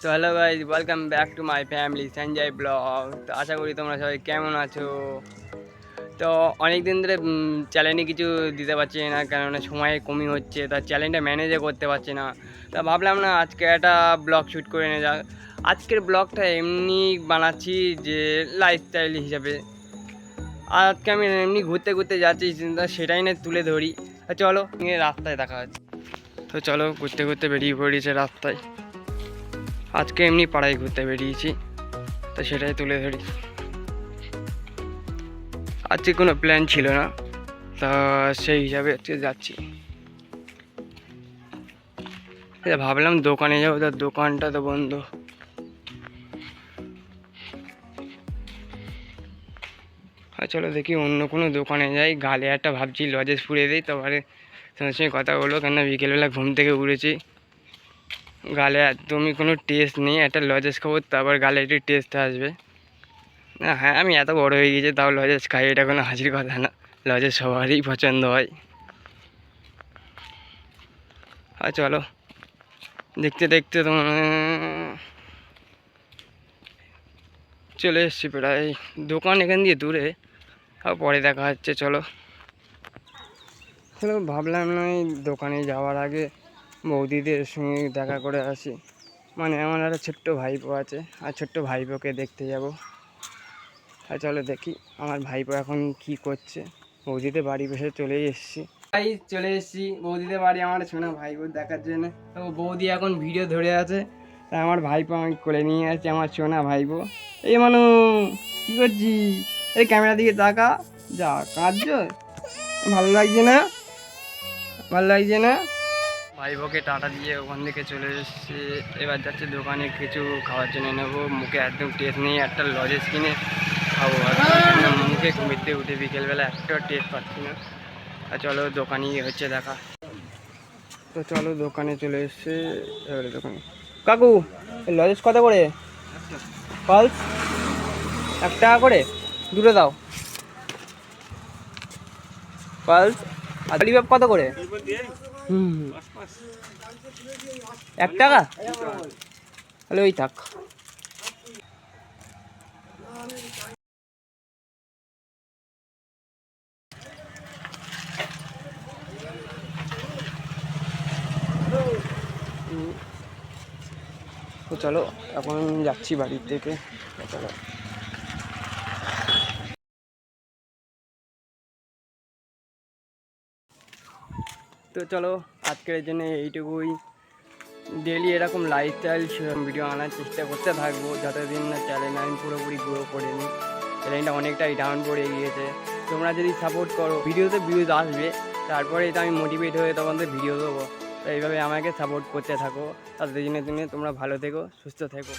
তো hello guys, welcome back to my family Sanjay blog. তো আশা করি তোমরা সবাই কেমন আছো। তো অনেক দিন ধরে চ্যালেঞ্জে কিছু দিতে পারছি না, কেননা সময়ের কমই হচ্ছে, তা চ্যালেঞ্জটা ম্যানেজও করতে পারছি না। তা ভাবলাম না আজকে একটা ব্লগ শ্যুট করে নিয়ে যাক। আজকের ব্লগটা এমনি বানাচ্ছি যে লাইফস্টাইল হিসাবে। আজকে আমি এমনি ঘুরতে ঘুরতে যাচ্ছি, সেটাই না তুলে ধরি। চলো নিয়ে রাস্তায় দেখা হচ্ছে। তো চলো ঘুরতে ঘুরতে বেরিয়ে পড়েছে রাস্তায়। আজকে এমনি পাড়ায় ঘুরতে বেরিয়েছি, তো সেটাই তুলে ধরি। আজকে কোনো প্ল্যান ছিল না, তা সেই হিসাবে আজকে যাচ্ছি। ভাবলাম দোকানে যাবো, তার দোকানটা তো বন্ধ। চলো দেখি অন্য কোনো দোকানে যাই। গালে একটা ভাবছি লজেস ফুরিয়ে দিই, তারপরে তোমার সঙ্গে কথা বলবো, কেননা বিকেলবেলা ঘুম থেকে উঠেছি, গালে একদমই কোনো টেস্ট নেই। একটা লজেস খাবো, তারপর গালে একটু টেস্ট আসবে। না হ্যাঁ, আমি এত বড় হয়ে গেছি তাও লজেস খাই, এটা কোনো হাসির কথা না। লজেস সবারই পছন্দ হয়। চলো দেখতে দেখতে তোমার চলে এসছি প্রায়। দোকান এখান দিয়ে দূরে, আর পরে দেখা হচ্ছে। চলো চলো ভাবলাম না এই দোকানে যাওয়ার আগে বৌদিদের সঙ্গে দেখা করে আসি। মানে আমার একটা ছোট্ট ভাইপো আছে, আর ছোট্ট ভাইপোকে দেখতে যাব। আর চলো দেখি আমার ভাইপো এখন কি করছে। বৌদিদের বাড়ি বসে চলেই এসেছি। চলে এসেছি বৌদিদের বাড়ি আমার শোনা ভাইপো দেখার জন্য। তো বৌদি এখন ভিডিও ধরে আছে, তাই আমার ভাইপো আমাকে কোলে নিয়ে আসছে, আমার সোনা ভাইপো। এই মানু, কি করছি? এই ক্যামেরা দিকে তাকা। যা কাঁদছ, ভালো লাগছে না? ভালো লাগছে না? ভাইপোকে টাটা দিয়ে ওখান থেকে চলে এসেছি। এবার যাচ্ছে দোকানে কিছু খাওয়ার জন্য নেবো। মুখে একদম টেস্ট নেই, একটা লজেস কিনে খাবো। আর মুখে ঘুমিতে উঠে বিকেলবেলা একটা টেস্ট পাচ্ছি না। আর চলো দোকানই হচ্ছে দেখা। তো চলো দোকানে চলে এসছে। এবারে দোকানে কাকু, লজেস কত করে? পালস 1 টাকা করে, দুটো দাও। পালস আর ললিপপ কত করে? 1 টাকা, তাহলে ওই থাক। তো চলো এখন যাচ্ছি বাড়ির থেকে। চলো তো চলো আজকের জন্য এইটুকুই। ডেলি এরকম লাইফস্টাইল ভিডিও আনার চেষ্টা করতে থাকবো, যতদিন না চ্যানেল আমি পুরোপুরি গ্রো করে নিই। চ্যানেলটা অনেকটাই ডাউন পড়ে গিয়েছে। তোমরা যদি সাপোর্ট করো, ভিডিওতে ভিউজ আসবে, তারপরেই তো আমি মোটিভেট হয়ে তোমাদের ভিডিও দেবো। তো এইভাবে আমাকে সাপোর্ট করতে থাকো। ততদিনের জন্য তোমরা ভালো থেকো, সুস্থ থেকো।